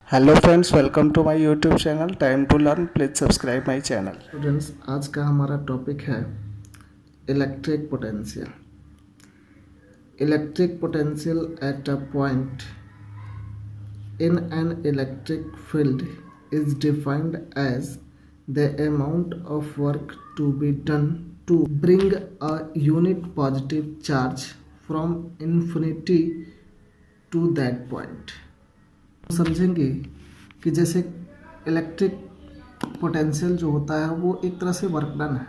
Hello friends, welcome to my YouTube channel time to learn. Please subscribe my channel. Students, आज का हमारा topic है electric potential. Electric potential at a point in an electric field is defined as the amount of work to be done to bring a unit positive charge from infinity to that point. समझेंगे कि जैसे electric potential जो होता है वो एक तरह से वर्क डन है,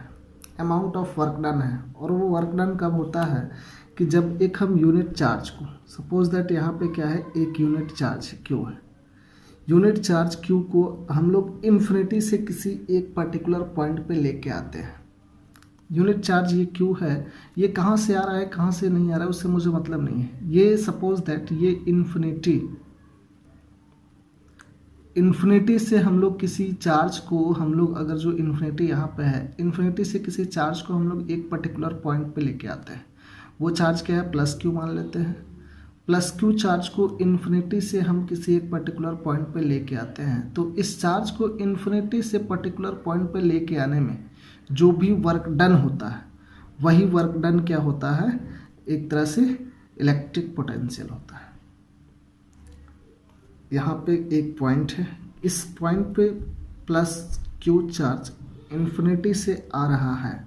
अमाउंट ऑफ वर्क डन है। और वो वर्क डन कब होता है कि जब एक हम यूनिट चार्ज को, सपोज दैट यहाँ पे क्या है, एक यूनिट चार्ज क्यू है। यूनिट चार्ज क्यू को हम लोग इन्फिनिटी से किसी एक पर्टिकुलर पॉइंट पे लेके आते हैं। यूनिट चार्ज ये क्यू है, ये कहाँ से आ रहा है कहाँ से नहीं आ रहा है उससे मुझे मतलब नहीं है। ये सपोज दैट ये इन्फिनिटी से हम लोग किसी चार्ज को, हम लोग अगर जो इन्फिनिटी यहाँ पे है, इन्फिनिटी से किसी चार्ज को हम लोग एक पर्टिकुलर पॉइंट पे लेके आते हैं। वो चार्ज क्या है, प्लस क्यू मान लेते हैं। प्लस क्यू चार्ज को इन्फिनिटी से हम किसी एक पर्टिकुलर पॉइंट पे लेके आते हैं। तो इस चार्ज को इन्फिनिटी से पर्टिकुलर पॉइंट पे लेके आने में जो भी वर्क डन होता है, वही वर्क डन क्या होता है, एक तरह से इलेक्ट्रिक पोटेंशियल होता है। यहाँ पे एक पॉइंट है, इस पॉइंट पे प्लस क्यू चार्ज इन्फिनिटी से आ रहा है।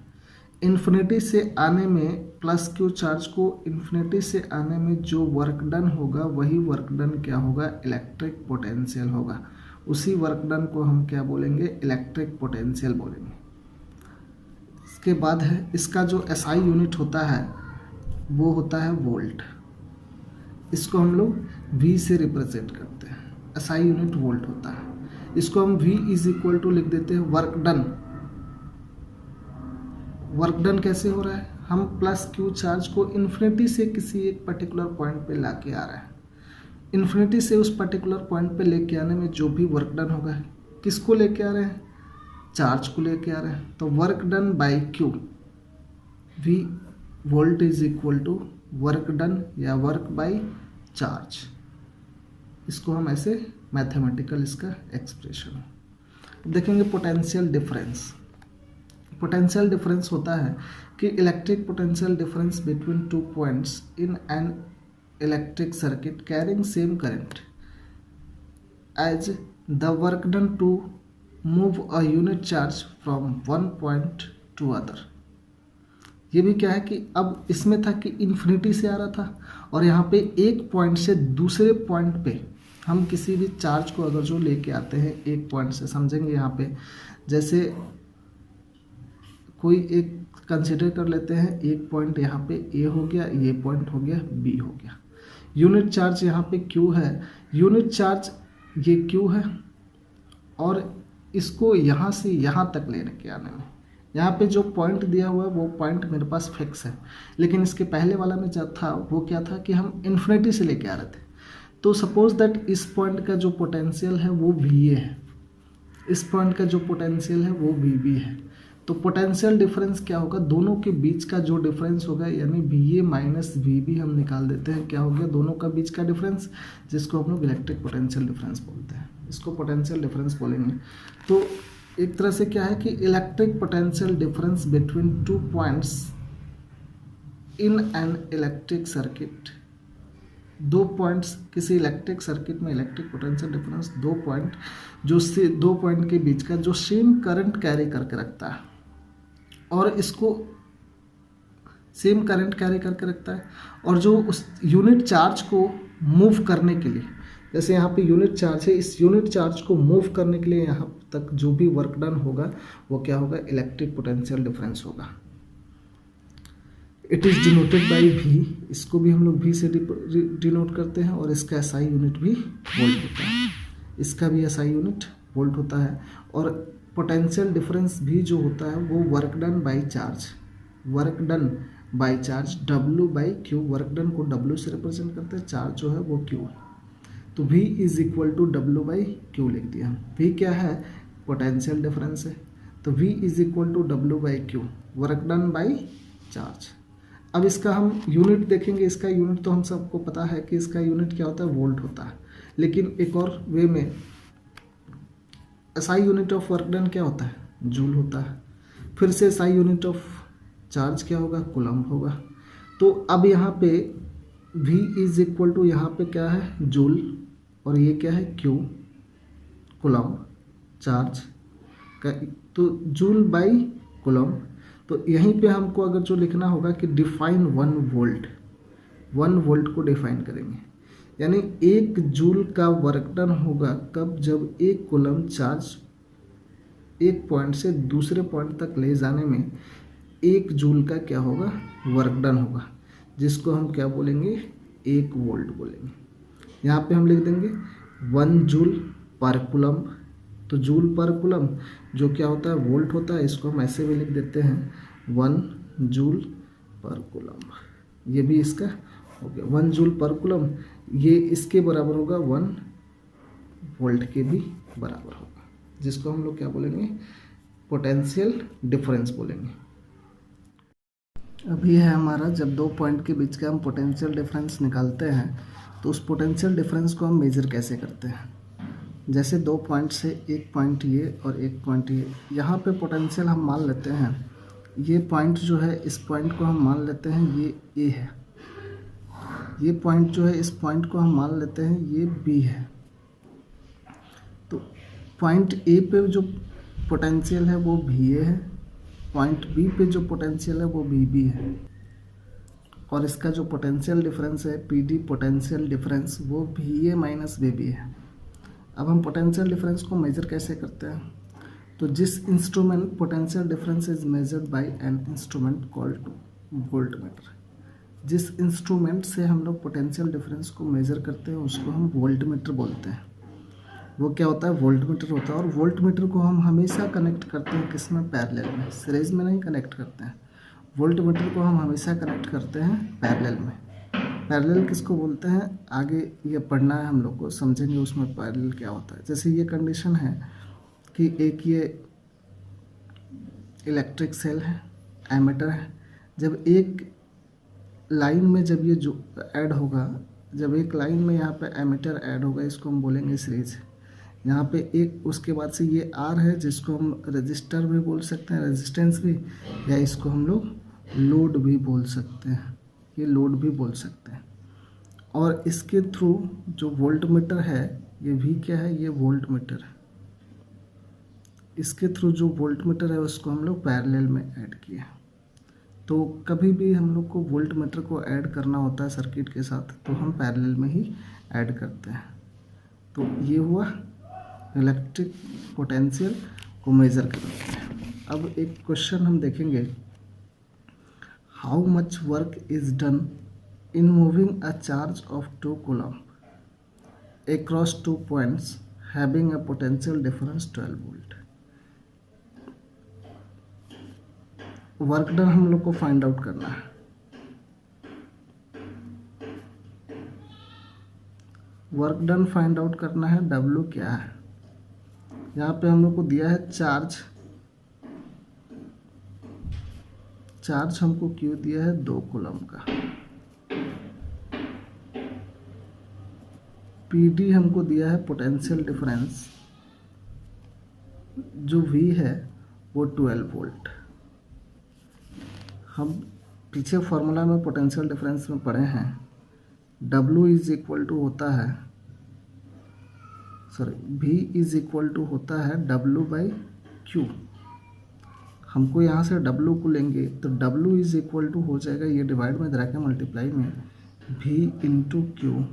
इन्फिनिटी से आने में, प्लस क्यू चार्ज को इन्फिनिटी से आने में जो वर्क डन होगा, वही वर्क डन क्या होगा, इलेक्ट्रिक पोटेंशियल होगा। उसी वर्क डन को हम क्या बोलेंगे, इलेक्ट्रिक पोटेंशियल बोलेंगे। इसके बाद है इसका जो एसआई यूनिट होता है वो होता है वोल्ट। इसको हम लोग V से रिप्रेजेंट करते हैं। एसआई यूनिट वोल्ट होता है। इसको हम V इज इक्वल टू लिख देते हैं वर्क डन। वर्क डन कैसे हो रहा है, हम प्लस क्यू चार्ज को इन्फिनिटी से किसी एक पर्टिकुलर पॉइंट पे लाके आ रहा है। इन्फिनिटी से उस पर्टिकुलर पॉइंट पे लेके आने में जो भी वर्क डन होगा, किसको लेके आ रहे हैं, चार्ज को लेके आ रहे हैं। तो work done by Q, V volt is equal to work done या वर्क बाई चार्ज। इसको हम ऐसे मैथमेटिकल इसका एक्सप्रेशन देखेंगे। पोटेंशियल डिफरेंस, पोटेंशियल डिफरेंस होता है कि electric potential difference between two points in an electric circuit carrying same current as the work done to move a unit charge from one point to other. ये भी क्या है कि अब इसमें था कि इन्फिनिटी से आ रहा था, और यहाँ पे एक पॉइंट से दूसरे पॉइंट पे हम किसी भी चार्ज को अगर जो लेके आते हैं एक पॉइंट से, समझेंगे यहाँ पे जैसे कोई एक कंसिडर कर लेते हैं, एक पॉइंट यहाँ पे A हो गया, ये पॉइंट हो गया B हो गया। यूनिट चार्ज यहाँ पे Q है, यूनिट चार्ज ये Q है, और इसको यहाँ से यहाँ तक लेने के आने में, यहाँ पे जो पॉइंट दिया हुआ है वो पॉइंट मेरे पास फिक्स है। लेकिन इसके पहले वाला में जब था वो क्या था कि हम इन्फिनिटी से लेके आ रहे थे। तो सपोज दैट इस पॉइंट का जो पोटेंशियल है वो VA है, इस पॉइंट का जो पोटेंशियल है वो VB है। तो पोटेंशियल डिफरेंस क्या होगा, दोनों के बीच का जो डिफरेंस होगा, यानी VA माइनस VB हम निकाल देते हैं, क्या हो गया, दोनों का बीच का डिफरेंस, जिसको हम लोग इलेक्ट्रिक पोटेंशियल डिफरेंस बोलते हैं। इसको पोटेंशियल डिफरेंस बोलेंगे। तो एक तरह से क्या है कि electric potential difference between two points in an electric circuit, दो पॉइंट्स किसी इलेक्ट्रिक सर्किट में, इलेक्ट्रिक पोटेंशियल डिफरेंस दो पॉइंट, जो से दो पॉइंट के बीच का जो सेम करंट कैरी करके रखता है, और इसको सेम करंट कैरी करके रखता है, और जो उस यूनिट चार्ज को मूव करने के लिए, जैसे यहाँ पे यूनिट चार्ज है, इस यूनिट चार्ज को मूव करने के लिए यहाँ तक जो भी वर्क डन होगा वो क्या होगा, इलेक्ट्रिक पोटेंशियल डिफरेंस होगा। It is denoted by V, इसको भी हम लोग V से डिनोट करते हैं, और इसका SI यूनिट भी वोल्ट होता है, इसका भी SI यूनिट वोल्ट होता है। और पोटेंशियल डिफरेंस भी जो होता है वो work done by charge, work done by charge W by Q, work done को W से रिप्रेजेंट करते हैं, चार्ज जो है वो Q है। तो V is equal to W by Q लिख दिया। V क्या है, पोटेंशियल डिफरेंस है, तो V is equal to W by Q, work done by charge. अब इसका हम यूनिट देखेंगे। इसका यूनिट तो हम सबको पता है कि इसका यूनिट क्या होता है, वोल्ट होता है। लेकिन एक और वे में SI unit of work done क्या होता है, जूल होता है। फिर से SI यूनिट ऑफ चार्ज क्या होगा, कूलम्ब होगा। तो अब यहाँ पे V इज इक्वल टू यहाँ पे क्या है, जूल, और ये क्या है, Q, कूलम्ब चार्ज का, तो जूल बाई कूलम्ब। तो यहीं पे हमको अगर जो लिखना होगा कि डिफाइन 1 वोल्ट, 1 वोल्ट को डिफाइन करेंगे, यानी 1 जूल का वर्क डन होगा कब, जब 1 कूलम्ब चार्ज एक पॉइंट से दूसरे पॉइंट तक ले जाने में 1 जूल का क्या होगा, वर्क डन होगा, जिसको हम क्या बोलेंगे, 1 वोल्ट बोलेंगे। यहाँ पे हम लिख देंगे 1 जूल पर कूलम्ब। तो जूल पर कूलम्ब जो क्या होता है, वोल्ट होता है, इसको हम ऐसे भी लिख देते हैं 1 जूल पर कूलम्ब। ये भी इसका हो गया 1 जूल पर कूलम्ब, ये इसके बराबर होगा 1 वोल्ट के भी बराबर होगा, जिसको हम लोग क्या बोलेंगे, पोटेंशियल डिफरेंस बोलेंगे। अभी है हमारा, जब 2 पॉइंट के बीच का हम पोटेंशियल डिफरेंस निकालते हैं तो उस पोटेंशियल डिफरेंस को हम मेजर कैसे करते हैं। जैसे 2 पॉइंट से एक पॉइंट ये और एक पॉइंट ये, यहाँ पे पोटेंशियल हम मान लेते हैं, ये पॉइंट जो है इस पॉइंट को हम मान लेते हैं ये A है, ये पॉइंट जो है इस पॉइंट को हम मान लेते हैं ये B है। तो पॉइंट A पे जो पोटेंशियल है वो VA है, पॉइंट B पे जो पोटेंशियल है वो BB है, और इसका जो पोटेंशियल डिफरेंस है PD पोटेंशियल डिफरेंस, वो VA माइनस BB है। अब हम पोटेंशियल डिफरेंस को मेजर कैसे करते हैं, तो जिस instrument potential difference is measured by an instrument called voltmeter, जिस इंस्ट्रूमेंट से हम लोग पोटेंशियल डिफरेंस को मेजर करते हैं उसको हम वोल्टमीटर बोलते हैं। वो क्या होता है, वोल्टमीटर होता है। और वोल्टमीटर को हम हमेशा कनेक्ट करते हैं किस में, पैरेलल में, सीरीज में नहीं कनेक्ट करते हैं। वोल्टमीटर को हम हमेशा कनेक्ट करते हैं पैरेलल में। पैरेलल किसको बोलते हैं, आगे ये पढ़ना है हम लोग को, समझेंगे उसमें पैरेलल क्या होता है। जैसे ये कंडीशन है कि एक ये इलेक्ट्रिक सेल है, एमीटर है, जब एक लाइन में जब ये जो ऐड होगा, जब एक लाइन में यहाँ पे एमीटर ऐड होगा, इसको हम बोलेंगे सीरीज। यहाँ पे एक उसके बाद से ये R है, जिसको हम रजिस्टर भी बोल सकते हैं, रेजिस्टेंस भी, या इसको हम लोग लोड भी बोल सकते हैं, ये लोड भी बोल सकते हैं। और इसके थ्रू जो वोल्टमीटर है, ये भी क्या है, ये वोल्टमीटर है, इसके थ्रू जो वोल्टमीटर है उसको हम लोग पैरेलल में ऐड किए। तो कभी भी हम लोग को वोल्टमीटर को ऐड करना होता है सर्किट के साथ, तो हम पैरेलल में ही ऐड करते हैं। तो ये हुआ इलेक्ट्रिक पोटेंशियल को मेज़र करते हैं। अब एक क्वेश्चन हम देखेंगे, how much work is done in moving a charge of 2 coulomb across 2 points having a potential difference 12 volt. Work done हम लोग को फाइंड आउट करना है। वर्क डन फाइंड आउट करना है, W क्या है, यहाँ पे हम लोग को दिया है चार्ज हमको Q दिया है 2 कूलम्ब का, PD हमको दिया है पोटेंशियल डिफरेंस, जो V है वो 12 वोल्ट। हम पीछे फॉर्मूला में पोटेंशियल डिफरेंस में पढ़े हैं, W इज इक्वल टू होता है, V इज इक्वल टू होता है W बाई Q। हमको यहाँ से W को लेंगे तो W इज इक्वल टू हो जाएगा, ये डिवाइड में रख के मल्टीप्लाई में V इंटू Q।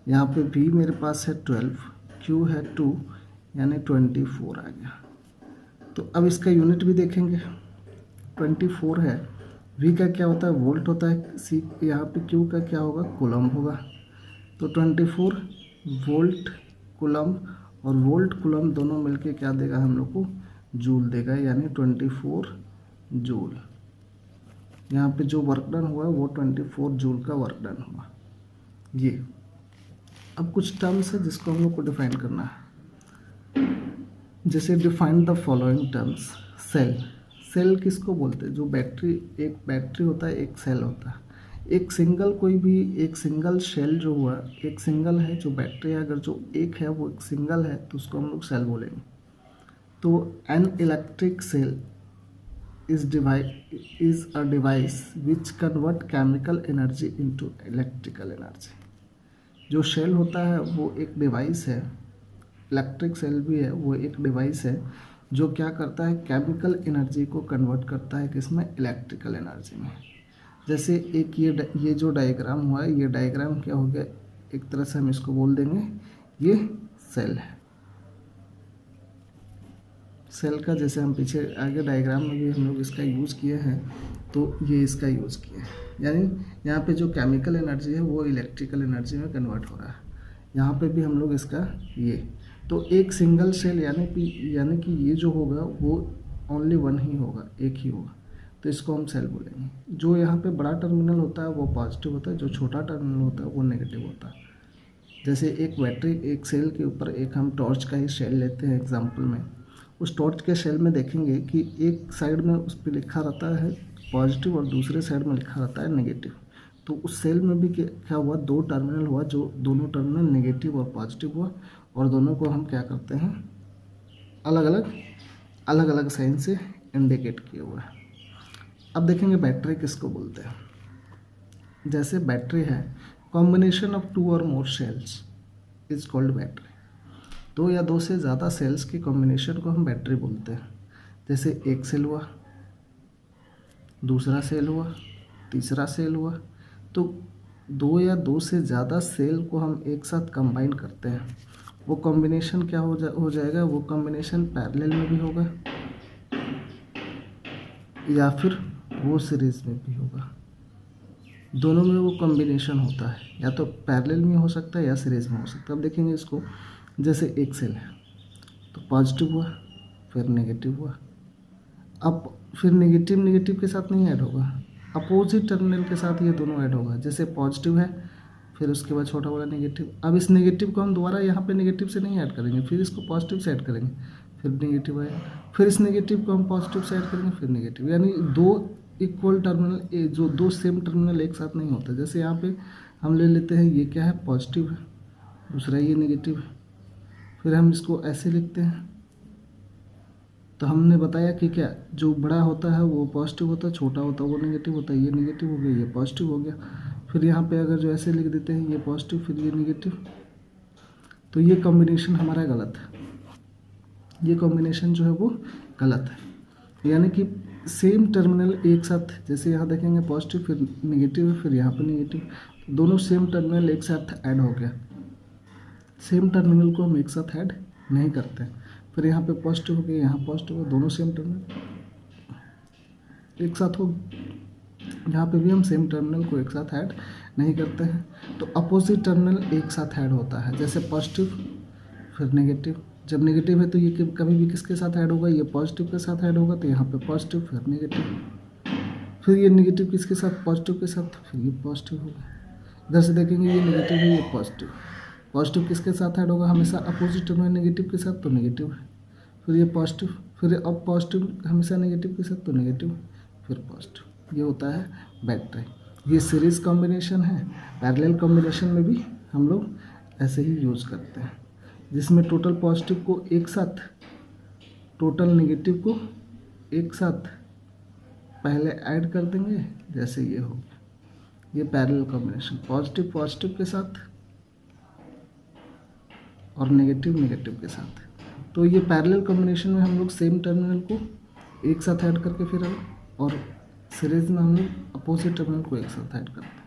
यहाँ पे V मेरे पास है 12, Q है 2, यानी 24 आ गया। तो अब इसका यूनिट भी देखेंगे, 24 है, V का क्या होता है, वोल्ट होता है, C यहाँ पे Q का क्या होगा, कूलम्ब होगा। तो 24 वोल्ट कूलम्ब, और वोल्ट कूलम्ब दोनों मिलके क्या देगा हम लोग को, जूल देगा, यानी 24 जूल। यहाँ पे जो वर्क डन हुआ वो 24 जूल का वर्क डन हुआ। ये अब कुछ टर्म्स है जिसको हम लोग को डिफाइन करना है। जैसे define the following terms. Cell किसको बोलते हैं, जो बैटरी, एक बैटरी होता है, एक सेल होता है। एक सिंगल कोई भी एक सिंगल शेल जो हुआ, एक सिंगल है जो बैटरी है, अगर जो एक है वो एक सिंगल है तो उसको हम लोग सेल बोलेंगे। तो an electric cell is a device which convert chemical energy into electrical energy। जो शेल होता है वो एक डिवाइस है, इलेक्ट्रिक सेल भी है, वो एक डिवाइस है जो क्या करता है, केमिकल एनर्जी को कन्वर्ट करता है किसमें, इलेक्ट्रिकल एनर्जी में। जैसे एक ये जो डायग्राम हुआ है, ये डायग्राम क्या हो गया, एक तरह से हम इसको बोल देंगे ये सेल है। सेल का जैसे हम पीछे आगे डायग्राम में भी हम लोग इसका यूज़ किए हैं, तो ये इसका यूज़ किए हैं, यानी यहाँ पे जो केमिकल एनर्जी है वो इलेक्ट्रिकल एनर्जी में कन्वर्ट हो रहा है। यहाँ पे भी हम लोग इसका ये, तो एक सिंगल सेल यानी कि ये जो होगा वो ओनली वन ही होगा, एक ही होगा, तो इसको हम सेल बोलेंगे। जो यहाँ पे बड़ा टर्मिनल होता है वो पॉजिटिव होता है, जो छोटा टर्मिनल होता है वो नेगेटिव होता है। जैसे एक बैटरी, एक सेल के ऊपर एक हम टॉर्च का ही सेल लेते हैं एग्जाम्पल में, उस टॉर्च के सेल में देखेंगे कि एक साइड में उस पर लिखा रहता है पॉजिटिव और दूसरे साइड में लिखा रहता है नेगेटिव। तो उस सेल में भी क्या हुआ, दो टर्मिनल हुआ, जो दोनों टर्मिनल नेगेटिव और पॉजिटिव हुआ, और दोनों को हम क्या करते हैं, अलग अलग साइन से इंडिकेट किए हुआ है। अब देखेंगे बैटरी किसको बोलते हैं। जैसे बैटरी है, कॉम्बिनेशन ऑफ 2 और मोर सेल्स इज कॉल्ड बैटरी। 2 या 2 से ज़्यादा सेल्स की कॉम्बिनेशन को हम बैटरी बोलते हैं। जैसे एक सेल हुआ, दूसरा सेल हुआ, तीसरा सेल हुआ, तो 2 या 2 से ज़्यादा सेल को हम एक साथ कंबाइन करते हैं। वो कॉम्बिनेशन क्या हो जाएगा, वो कॉम्बिनेशन पैरेलल में भी होगा या फिर वो सीरीज में भी होगा। दोनों में वो कॉम्बिनेशन होता है, या तो पैरेलल में हो सकता है या सीरीज में हो सकता है। अब देखेंगे इसको, जैसे एक सेल है तो पॉजिटिव हुआ, फिर नेगेटिव हुआ, अब फिर नेगेटिव के साथ नहीं ऐड होगा, अपोजिट टर्मिनल के साथ ये दोनों ऐड होगा। जैसे पॉजिटिव है, फिर उसके बाद छोटा वाला नेगेटिव। अब इस नेगेटिव को हम दोबारा यहाँ पे नेगेटिव से नहीं ऐड करेंगे, फिर इसको पॉजिटिव से ऐड करेंगे, फिर नेगेटिव आएगा, फिर इस नेगेटिव को हम पॉजिटिव से ऐड करेंगे, फिर नेगेटिव। यानी 2 इक्वल टर्मिनल, जो 2 सेम टर्मिनल एक साथ नहीं होते। जैसे यहाँ पे हम ले लेते हैं, ये क्या है, पॉजिटिव है, दूसरा ये नेगेटिव है, फिर हम इसको ऐसे लिखते हैं। तो हमने बताया कि क्या, जो बड़ा होता है वो पॉजिटिव होता है, छोटा होता है वो नेगेटिव होता है। ये नेगेटिव हो गया, ये पॉजिटिव हो गया। फिर यहाँ पे अगर जो ऐसे लिख देते हैं, ये पॉजिटिव फिर ये नेगेटिव, तो ये कॉम्बिनेशन हमारा गलत है, ये कॉम्बिनेशन जो है वो गलत है। यानी कि सेम टर्मिनल एक साथ, जैसे यहाँ देखेंगे पॉजिटिव फिर नेगेटिव है, फिर यहाँ पे नेगेटिव, दोनों सेम टर्मिनल एक साथ ऐड हो गया। सेम टर्मिनल को हम एक साथ ऐड नहीं करते। फिर यहाँ पे पॉजिटिव हो गया, यहाँ पॉजिटिव हो, दोनों सेम टर्मिनल एक साथ हो, यहाँ पे भी हम सेम टर्मिनल को एक साथ ऐड नहीं करते हैं। तो अपोजिट टर्मिनल एक साथ ऐड होता है, जैसे पॉजिटिव फिर नेगेटिव। जब नेगेटिव है तो ये कभी भी किसके साथ ऐड होगा, ये पॉजिटिव के साथ ऐड होगा, तो यहाँ पे पॉजिटिव फिर नेगेटिव, फिर ये नेगेटिव किसके साथ, पॉजिटिव के साथ, फिर ये पॉजिटिव होगा। इधर से देखेंगे ये नेगेटिव है, ये पॉजिटिव, पॉजिटिव किसके साथ ऐड होगा, हमेशा अपोजिट टर्मिनल नेगेटिव के साथ, तो नेगेटिव है, फिर ये पॉजिटिव, फिर अब पॉजिटिव हमेशा नेगेटिव के साथ, तो नेगेटिव, फिर पॉजिटिव। ये होता है बैटरी। ये सीरीज कॉम्बिनेशन है। पैरेलल कॉम्बिनेशन में भी हम लोग ऐसे ही यूज़ करते हैं, जिसमें टोटल पॉजिटिव को एक साथ, टोटल नेगेटिव को एक साथ पहले ऐड कर देंगे, जैसे ये हो गया, ये पैरेलल कॉम्बिनेशन, पॉजिटिव पॉजिटिव के साथ और नेगेटिव नेगेटिव के साथ। तो ये पैरेलल कॉम्बिनेशन में हम लोग सेम टर्मिनल को एक साथ ऐड करके फिर, और सीरीज में हम लोग अपोजिट टर्मिनल को एक साथ ऐड करते हैं।